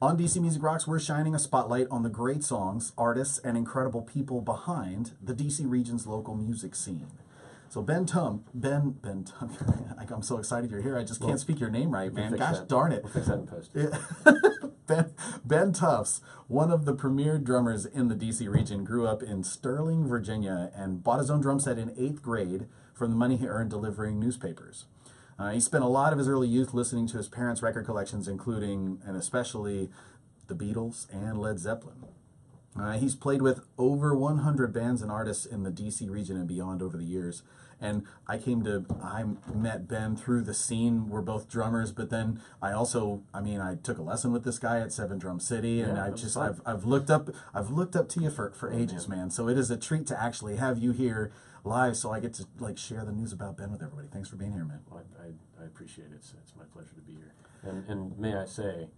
On DC Music Rocks, we're shining a spotlight on the great songs, artists, and incredible people behind the DC region's local music scene. So Ben Tum, I'm so excited you're here. I just can't speak your name right, man. Gosh darn it. We'll fix that in post. Ben Tufts, one of the premier drummers in the DC region, grew up in Sterling, Virginia, and bought his own drum set in 8th grade from the money he earned delivering newspapers. He spent a lot of his early youth listening to his parents' record collections, including and especially the Beatles and Led Zeppelin. He's played with over 100 bands and artists in the DC region and beyond over the years. And I met Ben through the scene. We're both drummers, but then I took a lesson with this guy at 7 Drum City, and I've looked up to you for ages, man. So it is a treat to actually have you here live, so I get to share the news about Ben with everybody. Thanks for being here, man. Well, I appreciate it. It's my pleasure to be here. And may I say,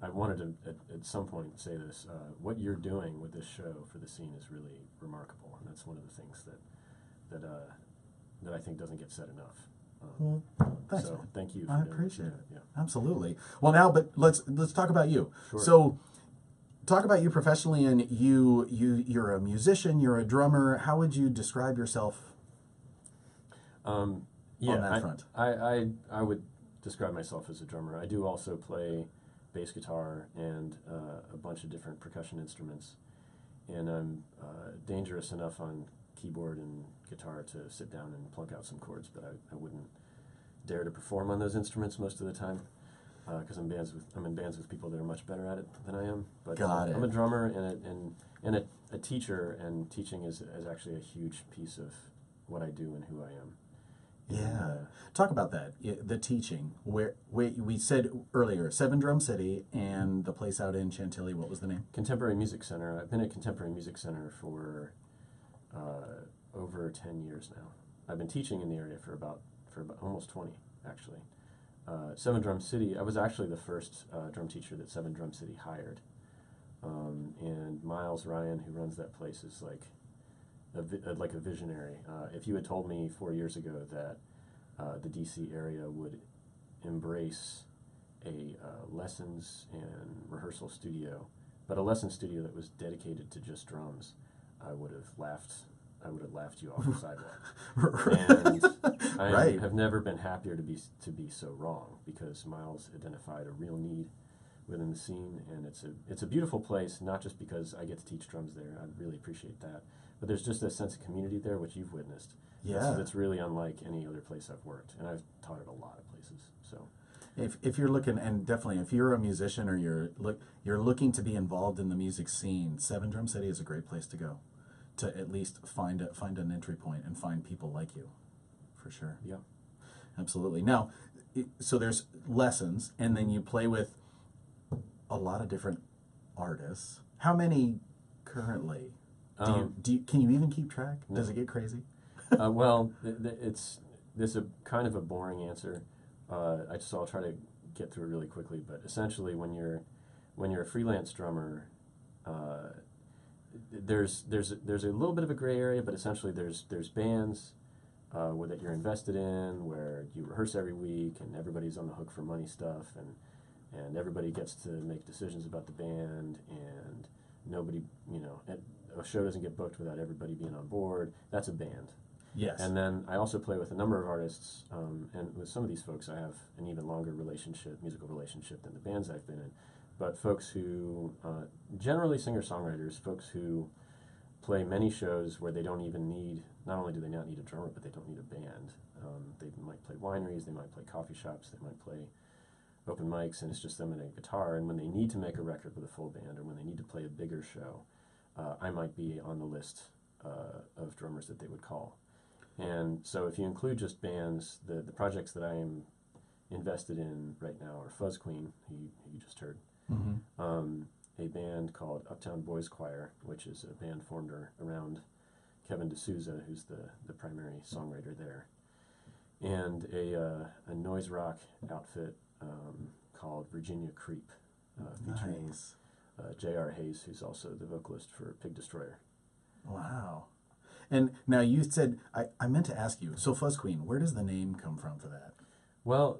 I wanted to at some point say this. What you're doing with this show for the scene is really remarkable, and that's one of the things that I think doesn't get said enough. Well, thanks. So man. thank you. I appreciate it. Yeah. Absolutely. Well, now, but let's talk about you. Sure. So, talk about you professionally, and you're a musician. You're a drummer. How would you describe yourself? On that front. I would describe myself as a drummer. I do also play bass guitar and a bunch of different percussion instruments, and I'm dangerous enough on keyboard and guitar to sit down and plunk out some chords, but I wouldn't dare to perform on those instruments most of the time because I'm in bands with people that are much better at it than I am. But I'm a drummer and a teacher, and teaching is actually a huge piece of what I do and who I am. Yeah. Talk about that, the teaching. Where we said earlier, 7 Drum City and the place out in Chantilly, what was the name? Contemporary Music Center. I've been at Contemporary Music Center for over 10 years now. I've been teaching in the area for about almost 20, actually. 7 Drum City, I was actually the first drum teacher that 7 Drum City hired. And Miles Ryan, who runs that place, is like a visionary. If you had told me 4 years ago that the DC area would embrace a lessons and rehearsal studio, but a lesson studio that was dedicated to just drums, I would have laughed you off the sidewalk. And I have never been happier to be so wrong, because Miles identified a real need within the scene, and it's a beautiful place, not just because I get to teach drums there. I really appreciate that. But there's just a sense of community there, which you've witnessed. Yeah. That's really unlike any other place I've worked, and I've taught at a lot of places. So, if you're looking, and definitely if you're a musician or you're looking to be involved in the music scene, 7 Drum City is a great place to go, to at least find an entry point and find people like you, for sure. Yeah, absolutely. Now, so there's lessons, and then you play with a lot of different artists. How many currently? Can you even keep track? No. Does it get crazy? Well, this a kind of a boring answer. I'll try to get through it really quickly. But essentially, when you're a freelance drummer, there's a little bit of a gray area. But essentially, there's bands that you're invested in, where you rehearse every week, and everybody's on the hook for money stuff, and everybody gets to make decisions about the band, and nobody, a show doesn't get booked without everybody being on board. That's a band. Yes. And then I also play with a number of artists, and with some of these folks I have an even longer musical relationship than the bands I've been in. But folks who, generally singer-songwriters, folks who play many shows where they don't even need, not only do they not need a drummer, but they don't need a band. They might play wineries, they might play coffee shops, they might play open mics, and it's just them and a guitar. And when they need to make a record with a full band, or when they need to play a bigger show, I might be on the list of drummers that they would call. And so if you include just bands, the projects that I am invested in right now are Fuzz Queen, who you just heard, a band called Uptown Boys Choir, which is a band formed around Kevin D'Souza, who's the primary songwriter there, and a noise rock outfit called Virginia Creep, featuring J.R. Hayes, who's also the vocalist for Pig Destroyer. Wow. And now you said, I meant to ask you, so Fuzz Queen, where does the name come from for that? Well,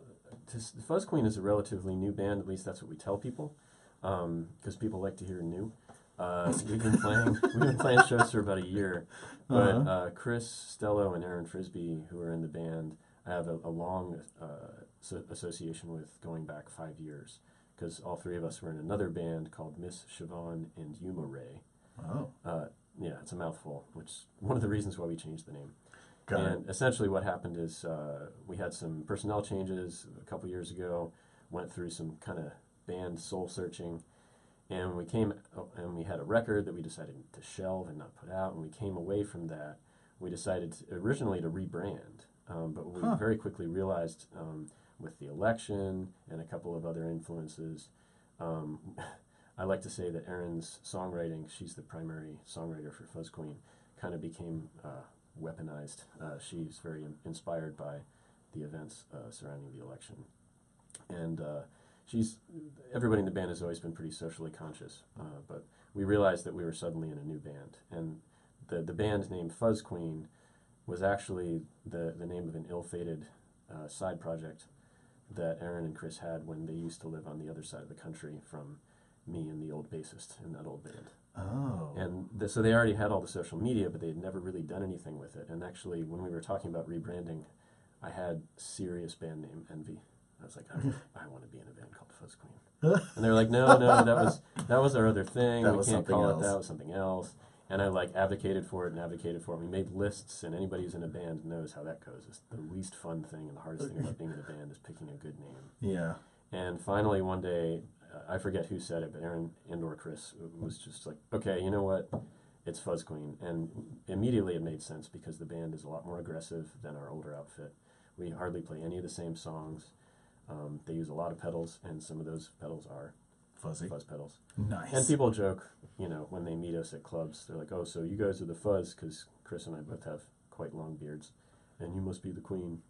Fuzz Queen is a relatively new band, at least that's what we tell people. because people like to hear new. We've been playing shows for about a year, but Chris Stello and Aaron Frisbee, who are in the band, I have a long association with, going back 5 years, because all three of us were in another band called Miss Siobhan and Yuma Ray. Oh. Yeah, it's a mouthful, which is one of the reasons why we changed the name. Got it. Essentially what happened is we had some personnel changes a couple years ago, went through some kind of band soul searching, and we had a record that we decided to shelve and not put out, and we came away from that. We decided originally to rebrand, but we very quickly realized with the election and a couple of other influences, I like to say that Erin's songwriting, she's the primary songwriter for Fuzz Queen, kind of became weaponized. She's very inspired by the events surrounding the election. And everybody in the band has always been pretty socially conscious, but we realized that we were suddenly in a new band. And the band name Fuzz Queen was actually the name of an ill-fated side project that Aaron and Chris had when they used to live on the other side of the country from me and the old bassist in that old band. Oh. And so they already had all the social media, but they had never really done anything with it. And actually, when we were talking about rebranding, I had serious band name envy. I was like, I want to be in a band called Fuzz Queen. And they were like, no, that was our other thing. We can't call it that. It was something else. And I advocated for it. We made lists, and anybody who's in a band knows how that goes. It's the least fun thing and the hardest thing about being in a band is picking a good name. Yeah. And finally, one day, I forget who said it, but Aaron and/or Chris was just like, okay, you know what? It's Fuzz Queen. And immediately it made sense because the band is a lot more aggressive than our older outfit. We hardly play any of the same songs. They use a lot of pedals, and some of those pedals are fuzz pedals. Nice. And people joke, when they meet us at clubs, they're like, oh, so you guys are the Fuzz, because Chris and I both have quite long beards, and you must be the Queen,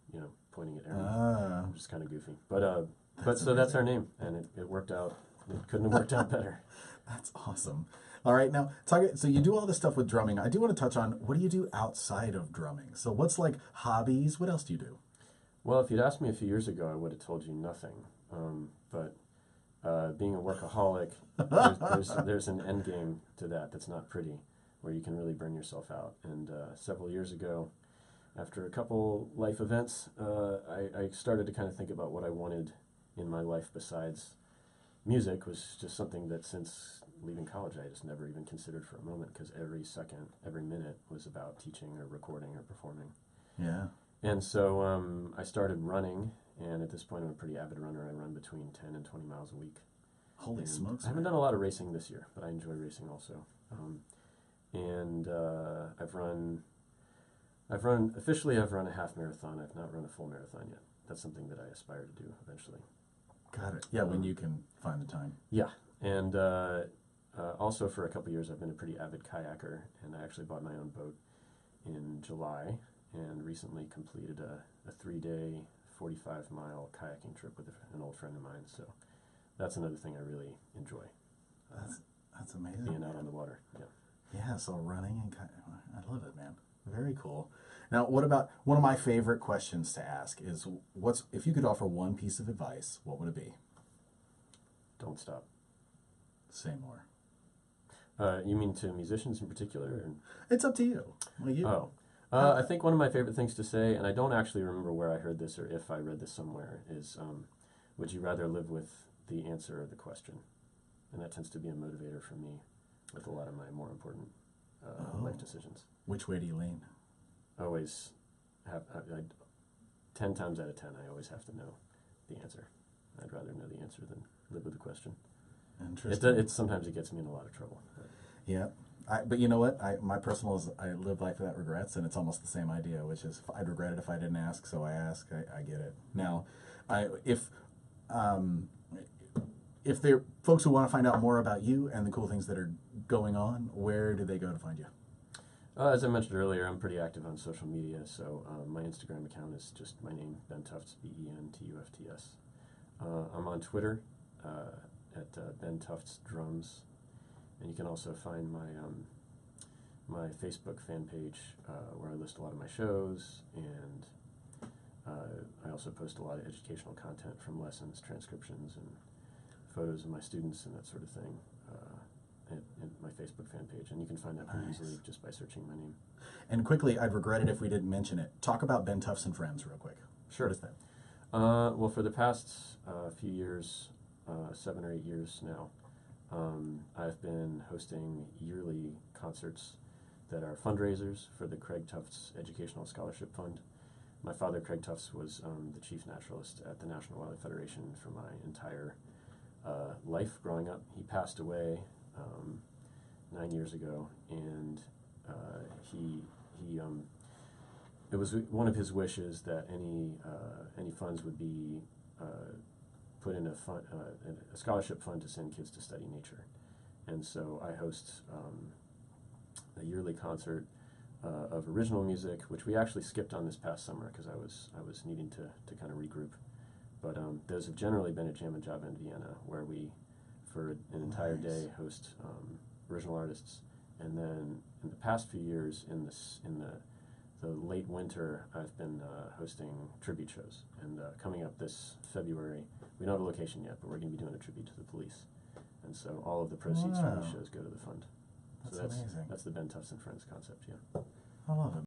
pointing at Aaron, which is kind of goofy. But that's our name, and it worked out. It couldn't have worked out better. That's awesome. All right, now, so you do all this stuff with drumming. I do want to touch on, what do you do outside of drumming? So what's hobbies? What else do you do? Well, if you'd asked me a few years ago, I would have told you nothing. But being a workaholic, there's an end game to that's not pretty, where you can really burn yourself out. And several years ago, after a couple life events, I started to kind of think about what I wanted in my life besides music. Was just something that since leaving college I just never even considered for a moment, because every second, every minute was about teaching or recording or performing. Yeah. And so I started running, and at this point I'm a pretty avid runner. I run between 10 and 20 miles a week. Holy smokes. I haven't done a lot of racing this year, but I enjoy racing also. Officially I've run a half marathon. I've not run a full marathon yet. That's something that I aspire to do eventually. Got it. Yeah, when you can find the time. Yeah, and also for a couple years I've been a pretty avid kayaker, and I actually bought my own boat in July, and recently completed a 3-day, 45-mile kayaking trip with an old friend of mine. So that's another thing I really enjoy. That's amazing. Being out on the water. Yeah. Yeah. So running and I love it, man. Very cool. Now, what about one of my favorite questions to ask is, if you could offer one piece of advice, what would it be? Don't stop. Say more. You mean to musicians in particular? Or? It's up to you. I think one of my favorite things to say, and I don't actually remember where I heard this or if I read this somewhere, is would you rather live with the answer or the question? And that tends to be a motivator for me with a lot of my more important life decisions. Which way do you lean? Always have, 10 times out of 10, I always have to know the answer. I'd rather know the answer than live with the question. Interesting. Sometimes it gets me in a lot of trouble. Yeah. But you know what? My personal is, I live life without regrets, and it's almost the same idea, which is I'd regret it if I didn't ask, so I ask. I get it. Now, if there are folks who want to find out more about you and the cool things that are going on, where do they go to find you? As I mentioned earlier, I'm pretty active on social media, so my Instagram account is just my name, Ben Tufts, BenTufts. I'm on Twitter at Ben Tufts Drums, and you can also find my Facebook fan page where I list a lot of my shows, and I also post a lot of educational content from lessons, transcriptions, and photos of my students and that sort of thing in my Facebook fan page, and you can find that pretty easily just by searching my name. And quickly, I'd regret it if we didn't mention it. Talk about Ben Tufts and Friends real quick. Sure. What is that? Well, for the past few years, 7 or 8 years now, I've been hosting yearly concerts that are fundraisers for the Craig Tufts Educational Scholarship Fund. My father, Craig Tufts, was the chief naturalist at the National Wildlife Federation for my entire life growing up. He passed away 9 years ago, and it was one of his wishes that any funds would be put in a scholarship fund to send kids to study nature. And so I host a yearly concert of original music, which we actually skipped on this past summer because I was needing to kind of regroup. But those have generally been at Jam and Java in Vienna, where we, for an entire day, host original artists. And then in the past few years, in the late winter, I've been hosting tribute shows. And coming up this February, we don't have a location yet, but we're going to be doing a tribute to the police. And so all of the proceeds from the shows go to the fund. That's So amazing. That's the Ben Tufts and Friends concept, yeah. I love it.